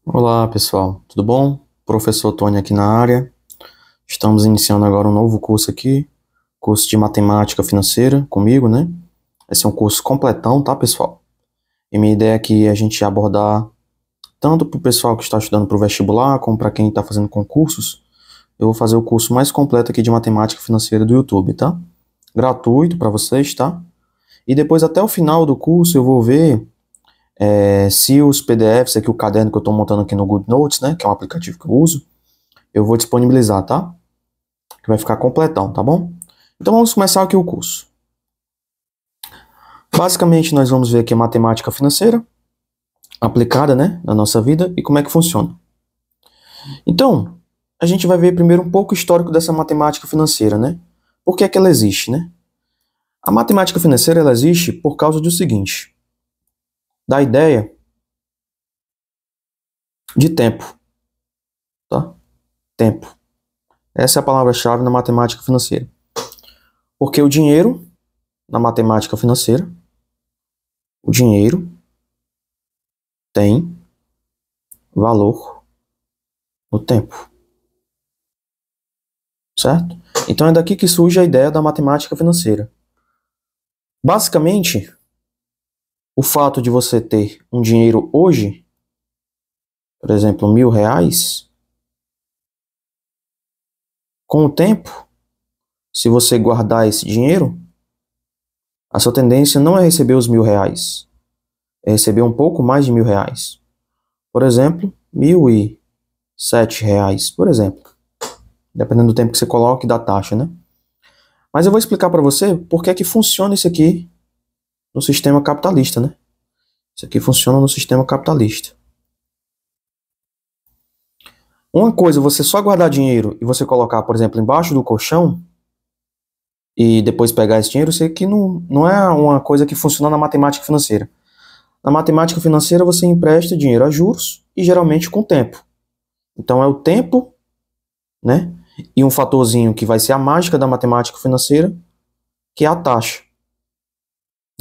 Olá, pessoal, tudo bom? Professor Tony aqui na área. Estamos iniciando agora um novo curso aqui, curso de matemática financeira comigo, né? Esse é um curso completão, tá, pessoal? E minha ideia aqui é a gente abordar tanto para o pessoal que está estudando para o vestibular, como para quem está fazendo concursos. Eu vou fazer o curso mais completo aqui de matemática financeira do YouTube, tá? Gratuito para vocês, tá? E depois, até o final do curso, eu vou ver se os PDFs, aqui o caderno que eu estou montando aqui no GoodNotes, né, que é um aplicativo que eu uso, eu vou disponibilizar, tá? Que vai ficar completão, tá bom? Então vamos começar aqui o curso. Basicamente, nós vamos ver aqui a matemática financeira aplicada, né, na nossa vida e como é que funciona. Então, a gente vai ver primeiro um pouco o histórico dessa matemática financeira, né? Por que é que ela existe, né? A matemática financeira ela existe por causa do seguinte: da ideia de tempo, tá? Tempo. Essa é a palavra-chave na matemática financeira. Porque o dinheiro, na matemática financeira, o dinheiro tem valor no tempo, certo? Então é daqui que surge a ideia da matemática financeira. Basicamente, o fato de você ter um dinheiro hoje, por exemplo, R$ 1.000, com o tempo, se você guardar esse dinheiro, a sua tendência não é receber os R$ 1.000, é receber um pouco mais de R$ 1.000. Por exemplo, R$ 1.007, por exemplo, dependendo do tempo que você coloca e da taxa, né? Mas eu vou explicar para você por que é que funciona isso aqui no sistema capitalista, né? Isso aqui funciona no sistema capitalista. Uma coisa, você só guardar dinheiro e você colocar, por exemplo, embaixo do colchão e depois pegar esse dinheiro, isso aqui não é uma coisa que funciona na matemática financeira. Na matemática financeira, você empresta dinheiro a juros e geralmente com tempo. Então é o tempo, né? E um fatorzinho que vai ser a mágica da matemática financeira, que é a taxa,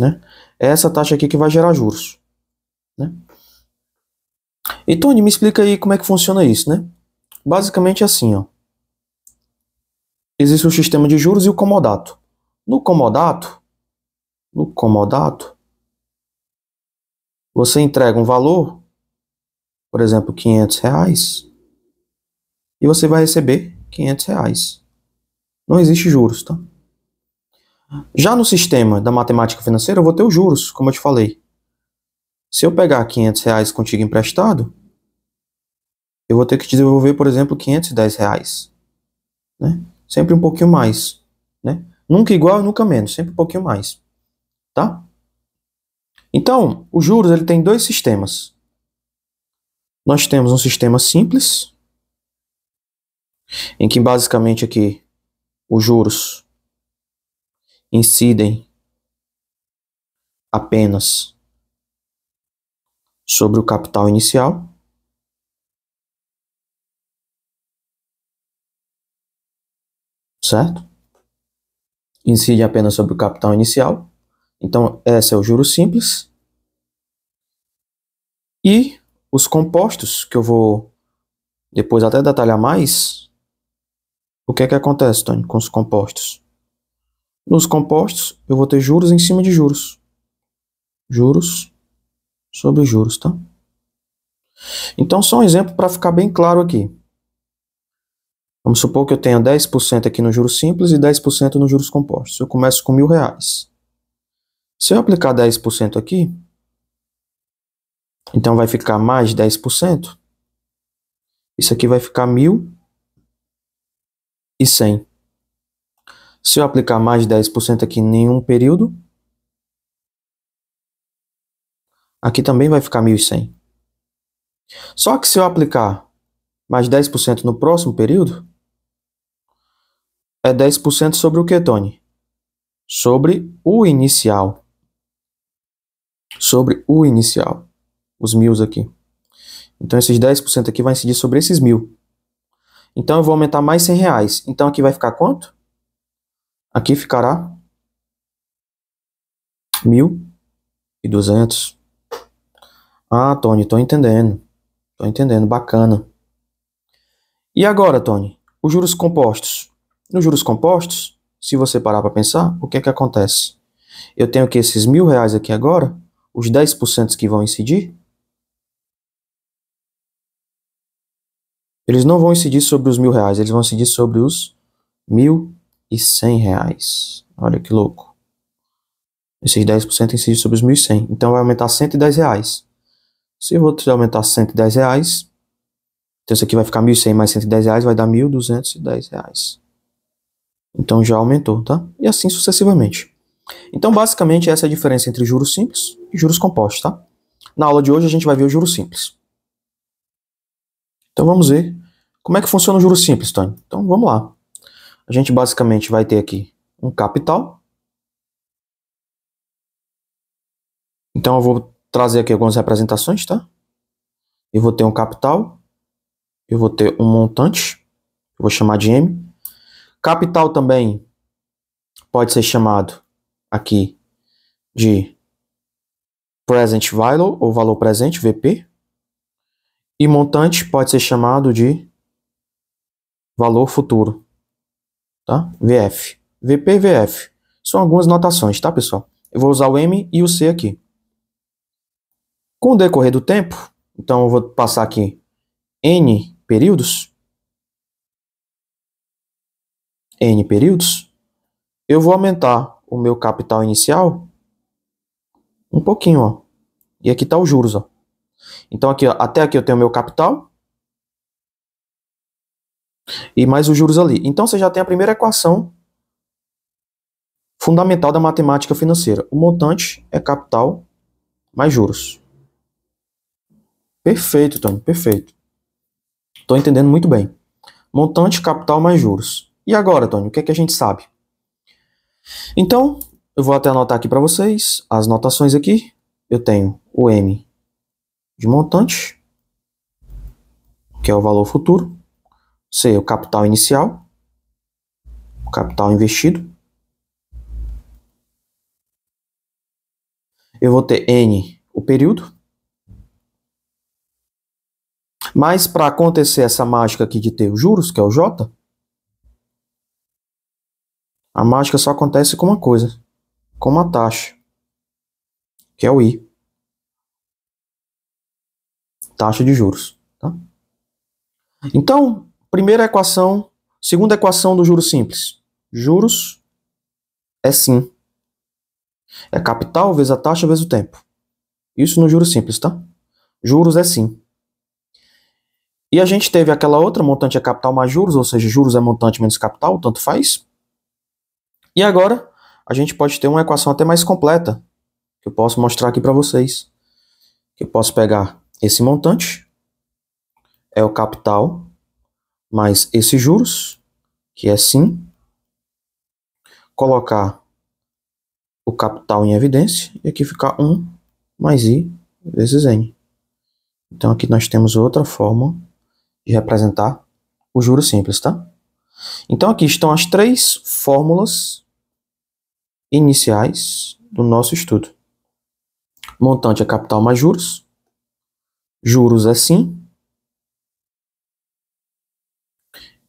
né? É essa taxa aqui que vai gerar juros, né? E Tony, me explica aí como é que funciona isso, né? Basicamente é assim, ó. Existe o sistema de juros e o comodato. No comodato, você entrega um valor, por exemplo, R$ 500, e você vai receber R$ 500. Não existe juros, tá? Já no sistema da matemática financeira, eu vou ter os juros, como eu te falei. Se eu pegar R$ 500 contigo emprestado, eu vou ter que te devolver, por exemplo, R$ 510, né? Sempre um pouquinho mais, né? Nunca igual e nunca menos, sempre um pouquinho mais, tá? Então, os juros ele tem dois sistemas. Nós temos um sistema simples, em que basicamente aqui os juros incidem apenas sobre o capital inicial, certo? Incide apenas sobre o capital inicial. Então, esse é o juro simples. E os compostos, que eu vou depois até detalhar mais, o que é que acontece, Tony, com os compostos? Nos compostos, eu vou ter juros em cima de juros. Juros sobre juros, tá? Então, só um exemplo para ficar bem claro aqui. Vamos supor que eu tenha 10% aqui no juros simples e 10% nos juros compostos. Eu começo com R$ 1.000. Se eu aplicar 10% aqui, então vai ficar mais 10%. Isso aqui vai ficar 1.100. Se eu aplicar mais 10% aqui em nenhum período, aqui também vai ficar 1.100. Só que se eu aplicar mais 10% no próximo período, é 10% sobre o que, Tony? Sobre o inicial. Sobre o inicial. Os mil aqui. Então, esses 10% aqui vai incidir sobre esses 1.000. Então, eu vou aumentar mais R$ 100. Então, aqui vai ficar quanto? Aqui ficará 1.200. Ah, Tony, estou entendendo. Tô entendendo, bacana. E agora, Tony, os juros compostos. Nos juros compostos, se você parar para pensar, o que é que acontece? Eu tenho que esses R$ 1.000 aqui agora, os 10% que vão incidir, eles não vão incidir sobre os R$ 1.000, eles vão incidir sobre os R$ 1.100. Olha que louco. Esses 10% incidem sobre os 1.100. Então vai aumentar R$ 110. Se eu vou aumentar R$ 110, então isso aqui vai ficar 1.100 mais R$ 110, vai dar R$ 1.210. Então já aumentou, tá? E assim sucessivamente. Então basicamente essa é a diferença entre juros simples e juros compostos, tá? Na aula de hoje a gente vai ver o juros simples. Então vamos ver como é que funciona o juros simples, Tony. Então vamos lá. A gente basicamente vai ter aqui um capital. Então eu vou trazer aqui algumas representações, tá? Eu vou ter um capital, eu vou ter um montante, eu vou chamar de M. Capital também pode ser chamado aqui de Present Value, ou valor presente, VP. E montante pode ser chamado de valor futuro, tá? VF. VP e VF. São algumas notações, tá, pessoal? Eu vou usar o M e o C aqui. Com o decorrer do tempo, então eu vou passar aqui N períodos, eu vou aumentar o meu capital inicial um pouquinho, ó. E aqui está os juros, ó. Então aqui, ó, até aqui eu tenho o meu capital e mais os juros ali. Então você já tem a primeira equação fundamental da matemática financeira. O montante é capital mais juros. Perfeito, Tony, perfeito. Estou entendendo muito bem. Montante, capital mais juros. E agora, Tony, o que é que a gente sabe? Então, eu vou até anotar aqui para vocês as notações aqui. Eu tenho o M de montante, que é o valor futuro. C, o capital inicial, o capital investido. Eu vou ter N, o período. Mas para acontecer essa mágica aqui de ter os juros, que é o J, a mágica só acontece com uma coisa, com uma taxa, que é o I. Taxa de juros. Tá? Então, primeira equação, segunda equação do juros simples. Juros é sim. É capital vezes a taxa vezes o tempo. Isso no juros simples, tá? Juros é sim. E a gente teve aquela outra, montante é capital mais juros, ou seja, juros é montante menos capital, tanto faz. E agora, a gente pode ter uma equação até mais completa, que eu posso mostrar aqui para vocês. Eu posso pegar esse montante, é o capital, mais esses juros, que é sim, colocar o capital em evidência, e aqui ficar 1 mais I vezes N. Então aqui nós temos outra forma de representar o juros simples, tá? Então aqui estão as três fórmulas iniciais do nosso estudo. Montante é capital mais juros. Juros é sim.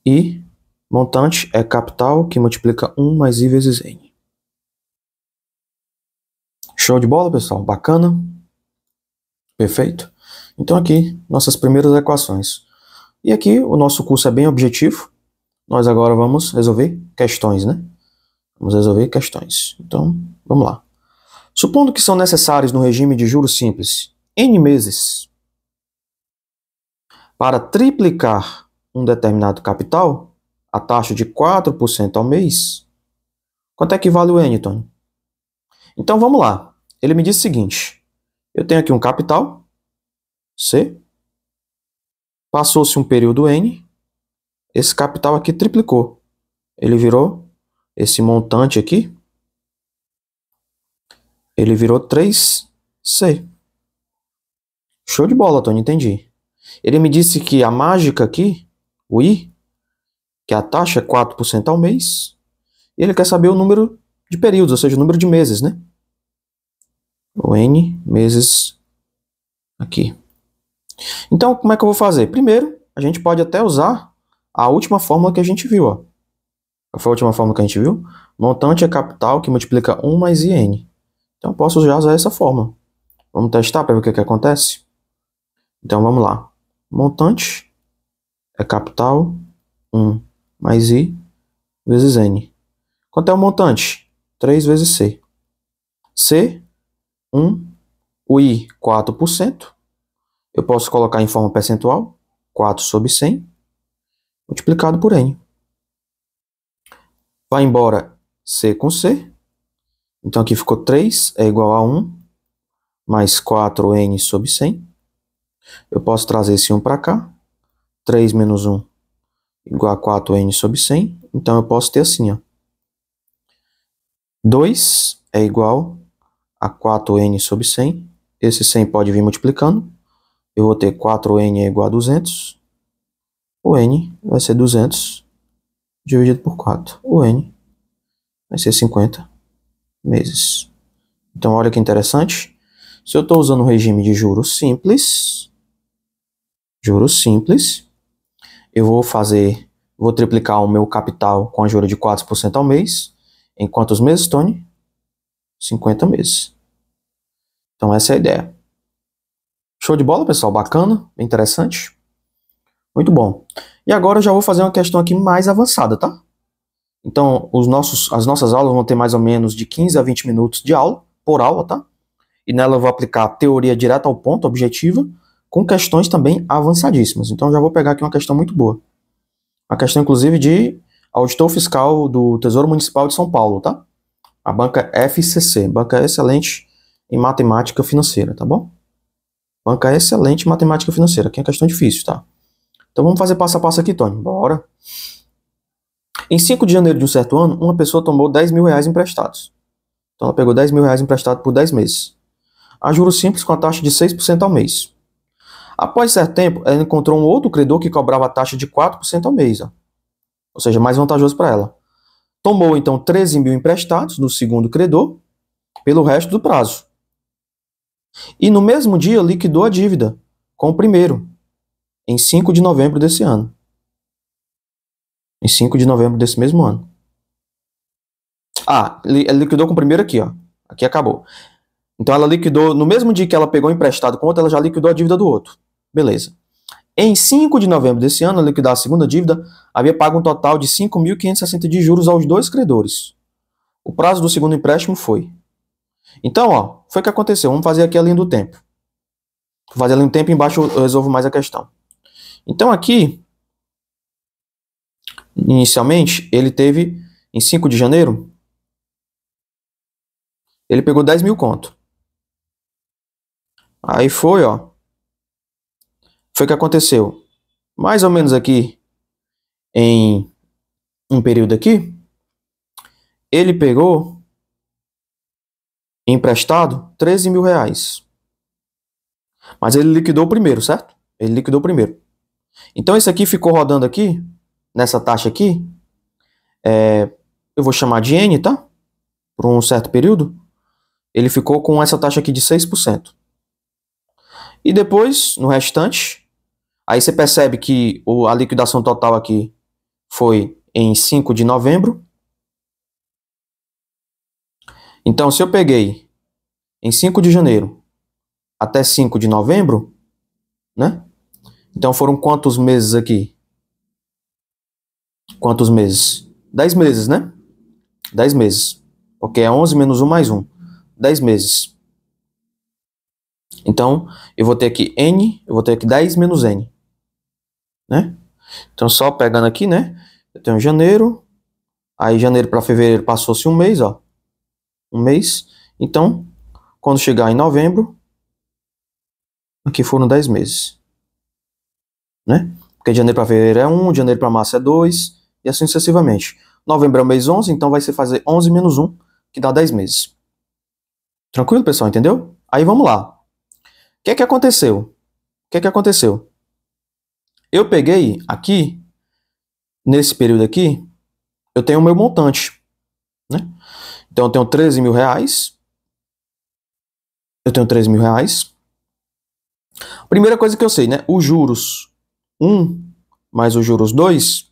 E montante é capital que multiplica 1 mais I vezes N. Show de bola, pessoal? Bacana? Perfeito? Então aqui, nossas primeiras equações. E aqui o nosso curso é bem objetivo. Nós agora vamos resolver questões, né? Vamos resolver questões. Então, vamos lá. Supondo que são necessários no regime de juros simples N meses para triplicar um determinado capital, a taxa de 4% ao mês, quanto é que vale o N, Tony? Então, vamos lá. Ele me diz o seguinte. Eu tenho aqui um capital, C. Passou-se um período N. Esse capital aqui triplicou. Ele virou, esse montante aqui, ele virou 3C. Show de bola, Tony, entendi. Ele me disse que a mágica aqui, o I, que a taxa é 4% ao mês, e ele quer saber o número de períodos, ou seja, o número de meses, né? O N meses aqui. Então, como é que eu vou fazer? Primeiro, a gente pode até usar a última fórmula que a gente viu, ó. Qual foi a última fórmula que a gente viu? Montante é capital que multiplica 1 mais IN. Então, eu posso já usar essa fórmula. Vamos testar para ver o que acontece? Então, vamos lá. Montante é capital 1 mais I vezes N. Quanto é o montante? 3 vezes C. C, 1. O I, 4%. Eu posso colocar em forma percentual. 4 sobre 100. Multiplicado por N. Vai embora C com C. Então, aqui ficou 3 é igual a 1 mais 4N sobre 100. Eu posso trazer esse 1 para cá. 3 menos 1 igual a 4N sobre 100. Então, eu posso ter assim, ó. 2 é igual a 4N sobre 100. Esse 100 pode vir multiplicando. Eu vou ter 4N é igual a 200. O N vai ser 200 dividido por 4. O N vai ser 50 meses. Então, olha que interessante. Se eu estou usando o regime de juros simples, eu vou triplicar o meu capital com a juros de 4% ao mês. Em quantos meses, Tony? 50 meses. Então, essa é a ideia. Show de bola, pessoal? Bacana, bem interessante. Muito bom. E agora eu já vou fazer uma questão aqui mais avançada, tá? Então, as nossas aulas vão ter mais ou menos de 15 a 20 minutos de aula, por aula, tá? E nela eu vou aplicar a teoria direta ao ponto, objetiva, com questões também avançadíssimas. Então, já vou pegar aqui uma questão muito boa. Uma questão, inclusive, de auditor fiscal do Tesouro Municipal de São Paulo, tá? A banca FCC, banca excelente em matemática financeira, tá bom? Banca excelente em matemática financeira, que é uma questão difícil, tá? Então vamos fazer passo a passo aqui, Tony. Bora. Em 5 de janeiro de um certo ano, uma pessoa tomou 10 mil reais emprestados. Então ela pegou 10 mil reais emprestado por 10 meses. A juros simples com a taxa de 6% ao mês. Após certo tempo, ela encontrou um outro credor que cobrava a taxa de 4% ao mês. Ó. Ou seja, mais vantajoso para ela. Tomou então 13 mil emprestados do segundo credor pelo resto do prazo. E no mesmo dia liquidou a dívida com o primeiro, em 5 de novembro desse ano. Em 5 de novembro desse mesmo ano. Ah, ela liquidou com o primeiro aqui, ó. Aqui acabou. Então ela liquidou, no mesmo dia que ela pegou emprestado com o outro, ela já liquidou a dívida do outro. Beleza. Em 5 de novembro desse ano, ao liquidar a segunda dívida, havia pago um total de 5.560 de juros aos dois credores. O prazo do segundo empréstimo foi. Então, ó, foi o que aconteceu. Vamos fazer aqui a linha do tempo. Vou fazer a linha do tempo e embaixo eu resolvo mais a questão. Então aqui, inicialmente, ele teve, em 5 de janeiro, ele pegou 10 mil conto. Aí foi, ó. Foi o que aconteceu. Mais ou menos aqui, em um período aqui, ele pegou emprestado 13 mil reais. Mas ele liquidou o primeiro, certo? Ele liquidou o primeiro. Então esse aqui ficou rodando aqui, nessa taxa aqui, eu vou chamar de N, tá? Por um certo período. Ele ficou com essa taxa aqui de 6%. E depois, no restante, aí você percebe que a liquidação total aqui foi em 5 de novembro. Então, se eu peguei em 5 de janeiro até 5 de novembro, né? Então foram quantos meses aqui? Quantos meses? 10 meses, né? 10 meses. Porque é 11 menos 1 mais 1. 10 meses. Então, eu vou ter aqui N, eu vou ter aqui 10 menos N. Né? Então, só pegando aqui, né? Eu tenho janeiro. Aí, janeiro para fevereiro passou-se um mês, ó. Um mês. Então, quando chegar em novembro, aqui foram 10 meses. Né? Porque de janeiro para fevereiro é 1, de janeiro para março é 2, e assim sucessivamente. Novembro é o mês 11, então vai ser fazer 11 menos 1, que dá 10 meses. Tranquilo, pessoal? Entendeu? Aí vamos lá. O que é que aconteceu? O que é que aconteceu? Eu peguei aqui, nesse período aqui, eu tenho o meu montante. Né? Então eu tenho 13 mil reais. Eu tenho 13 mil reais. Primeira coisa que eu sei, né? Os juros 1 mais os juros 2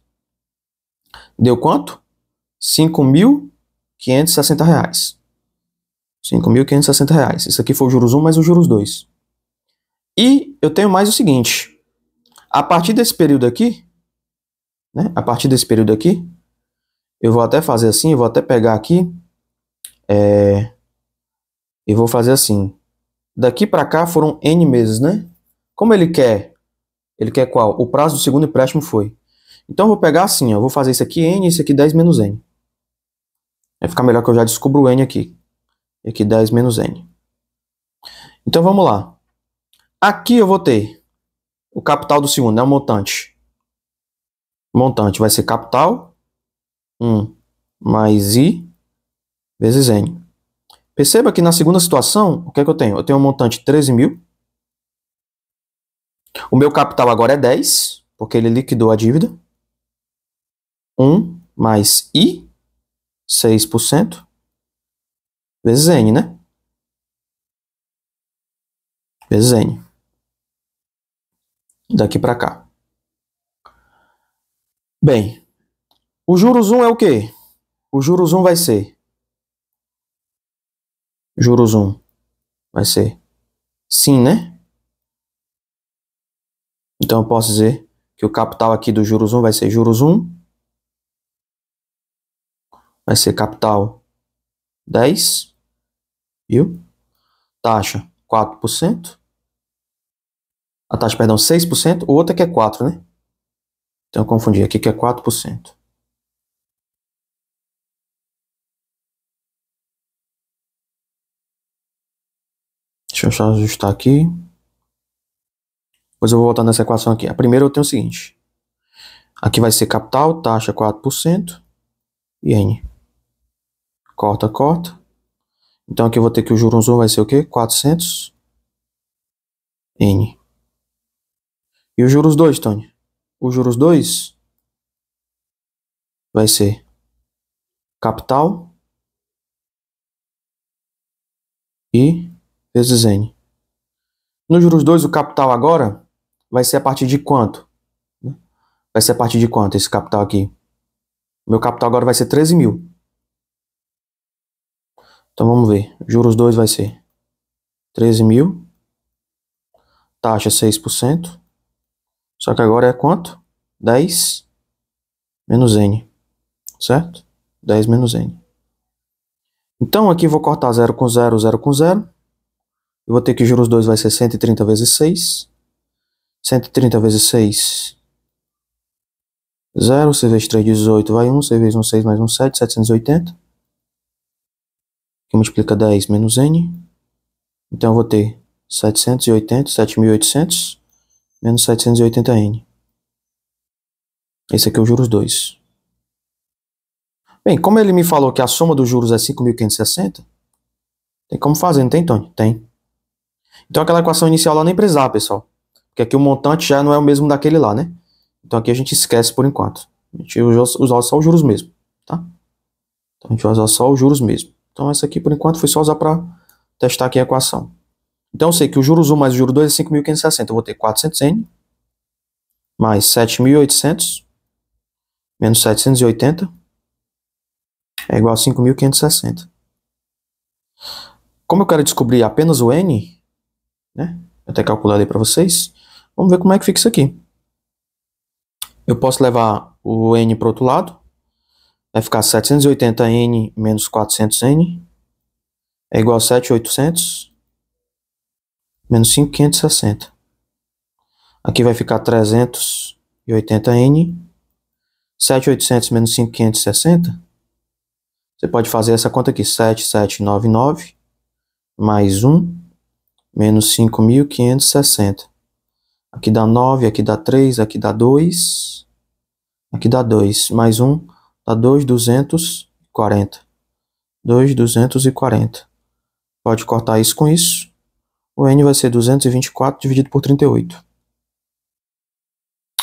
deu quanto? R$ 5.560. R$ 5.560. Isso aqui foi os juros 1 mais os juros 2. E eu tenho mais o seguinte. A partir desse período aqui, né? A partir desse período aqui, eu vou até fazer assim, eu vou até pegar aqui, e vou fazer assim. Daqui para cá foram N meses, né? Como ele quer? Ele quer qual? O prazo do segundo empréstimo foi. Então eu vou pegar assim, ó, vou fazer isso aqui N e isso aqui 10 menos N. Vai ficar melhor que eu já descubro o N aqui. E aqui 10 menos N. Então vamos lá. Aqui eu vou ter o capital do segundo, né? O montante. O montante vai ser capital 1 mais I vezes N. Perceba que na segunda situação, o que é que eu tenho? Eu tenho um montante de 13 mil. O meu capital agora é 10, porque ele liquidou a dívida. 1 mais I, 6%, vezes N, né? Vezes N. Daqui para cá. Bem, o juros 1 é o quê? O juros 1 vai ser... Juros 1 vai ser sim, né? Então eu posso dizer que o capital aqui do juros 1 vai ser juros 1. Vai ser capital 10, viu? Taxa 4%. A taxa, perdão, 6%. O outro aqui é 4, né? Então eu confundi aqui que é 4%. Deixa eu só ajustar aqui. Depois eu vou voltar nessa equação aqui. A primeira eu tenho o seguinte. Aqui vai ser capital, taxa 4% e N. Corta, corta. Então aqui eu vou ter que o juros 1 vai ser o quê? 400 N. E os juros 2, Tony? Os juros 2 vai ser capital I vezes N. No juros 2, o capital agora vai ser a partir de quanto? Vai ser a partir de quanto esse capital aqui? O meu capital agora vai ser 13 mil. Então vamos ver. Juros 2 vai ser 13 mil. Taxa 6%. Só que agora é quanto? 10 menos N. Certo? 10 menos N. Então aqui eu vou cortar 0 com 0, 0 com 0. Eu vou ter que juros 2 vai ser 130 vezes 6. 130 vezes 6. 0. C vezes 3, 18. Vai 1. C vezes 1, 6 mais 1, 7. 780. Aqui multiplica 10 menos N. Então eu vou ter 780, 7.800 menos 780N. Esse aqui é o juros 2. Bem, como ele me falou que a soma dos juros é 5.560, tem como fazer, não tem, Tony? Tem. Então aquela equação inicial lá nem precisava, pessoal. Porque aqui o montante já não é o mesmo daquele lá, né? Então aqui a gente esquece por enquanto. A gente vai usar só os juros mesmo, tá? Então a gente vai usar só os juros mesmo. Então essa aqui por enquanto foi só usar para testar aqui a equação. Então eu sei que o juros 1 mais o juros 2 é 5.560. Eu vou ter 400N mais 7.800 menos 780 é igual a 5.560. Como eu quero descobrir apenas o N, né? Eu até calculei ali para vocês. Vamos ver como é que fica isso aqui. Eu posso levar o N para o outro lado. Vai ficar 780N menos 400N é igual a 7.800 menos 5.560. Aqui vai ficar 380N. 7.800 menos 5.560. Você pode fazer essa conta aqui. 7.799 mais 1 menos 5.560. Aqui dá 9, aqui dá 3, aqui dá 2. Aqui dá 2. Mais 1 dá 2.240. 2.240. Pode cortar isso com isso. O N vai ser 224 dividido por 38.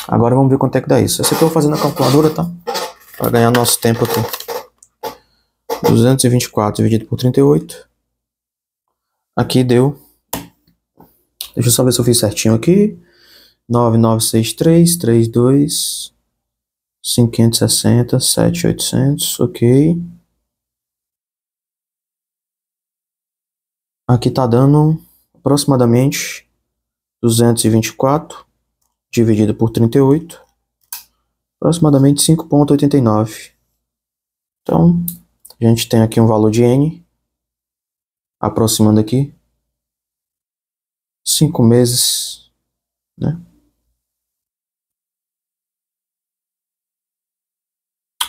Agora vamos ver quanto é que dá isso. Essa aqui eu vou fazer na calculadora, tá? Para ganhar nosso tempo aqui. 224 dividido por 38. Aqui deu Deixa eu só ver se eu fiz certinho aqui. 9963, 32, 560, 7800, ok. Aqui tá dando aproximadamente 224 dividido por 38, aproximadamente 5,89. Então, a gente tem aqui um valor de N, aproximando aqui, 5 meses, né?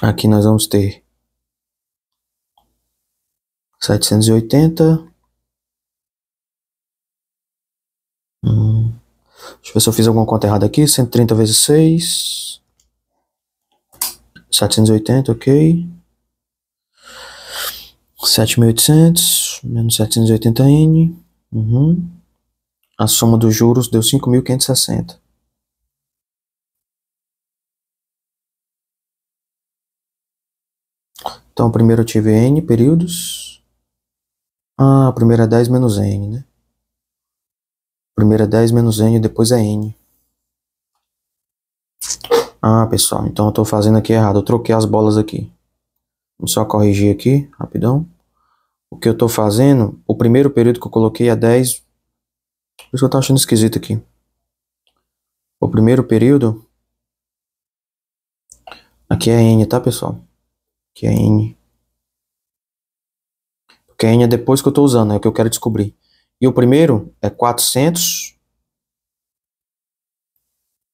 Aqui nós vamos ter 780. Deixa eu ver se eu fiz alguma conta errada aqui. 130 vezes 6. 780, ok. 7.800 menos 780N. A soma dos juros deu 5.560. Então, primeiro eu tive N períodos. Ah, primeiro é 10 menos N, né? Primeiro é 10 menos N, depois é N. Ah, pessoal, então eu tô fazendo aqui errado. Eu troquei as bolas aqui. Vamos só corrigir aqui, rapidão. O que eu tô fazendo, o primeiro período que eu coloquei é 10. Por isso que eu tô achando esquisito aqui. O primeiro período, aqui é N, tá, pessoal? Aqui é N. Porque N é depois que eu tô usando, é o que eu quero descobrir. E o primeiro é 400.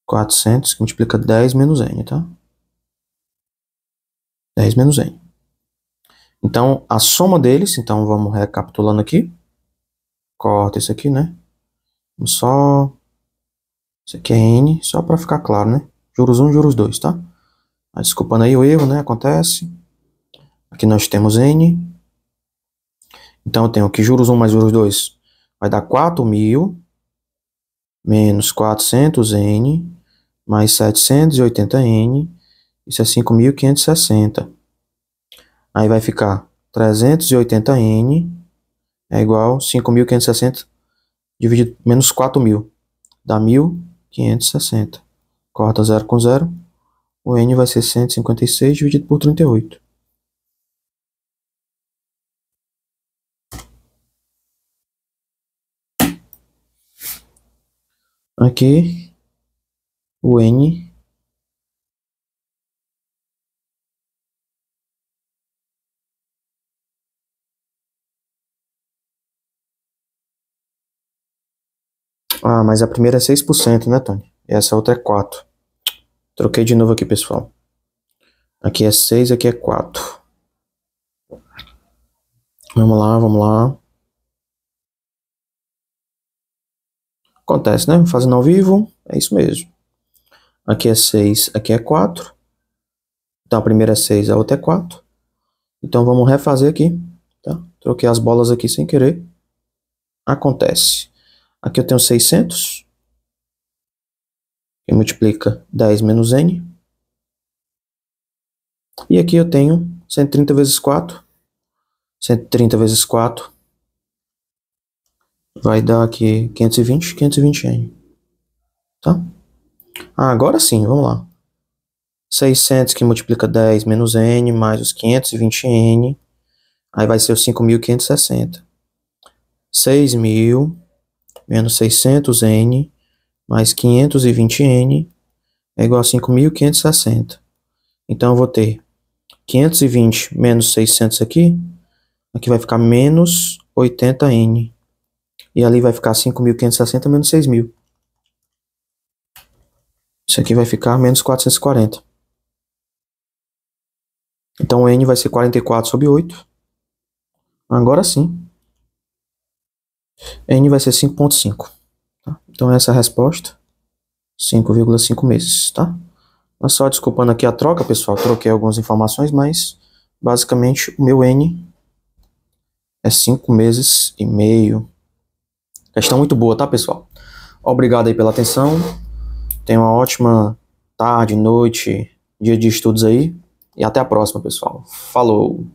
400 que multiplica 10 menos N, tá? 10 menos N. Então, a soma deles, então vamos recapitulando aqui. Corta isso aqui, né? Vamos só... Isso aqui é N, só para ficar claro, né? Juros 1, juros 2, tá? Mas, desculpando aí o erro, né? Acontece. Aqui nós temos N. Então, eu tenho aqui juros 1 mais juros 2. Vai dar 4.000 menos 400N mais 780N. Isso é 5.560. Aí vai ficar 380N é igual a 5.560 dividido menos 4.000. Dá 1.560. Corta 0 com 0. O N vai ser 156 dividido por 38. Aqui, o N ah, mas a primeira é 6%, né, Tony? E essa outra é 4%. Troquei de novo aqui, pessoal. Aqui é 6, aqui é 4. Vamos lá, vamos lá. Acontece, né? Fazendo ao vivo, é isso mesmo. Aqui é 6, aqui é 4. Então a primeira é 6, a outra é 4. Então vamos refazer aqui, tá? Troquei as bolas aqui sem querer. Acontece. Aqui eu tenho 600, que multiplica 10 menos N. E aqui eu tenho 130 vezes 4. 130 vezes 4 vai dar aqui 520N. Tá? Ah, agora sim, vamos lá. 600 que multiplica 10 menos N, mais os 520N. Aí vai ser os 5.560. 6.000 menos 600N mais 520N é igual a 5.560. Então eu vou ter 520 menos 600 aqui. Aqui vai ficar menos 80N. E ali vai ficar 5.560 menos 6.000. Isso aqui vai ficar menos 440. Então o N vai ser 44 sobre 8. Agora sim. N vai ser 5,5. Tá? Então essa é a resposta. 5,5 meses, tá? Mas só desculpando aqui a troca, pessoal. Troquei algumas informações, mas basicamente o meu N é 5 meses e meio. Questão muito boa, tá, pessoal? Obrigado aí pela atenção. Tenha uma ótima tarde, noite, dia de estudos aí. E até a próxima, pessoal. Falou!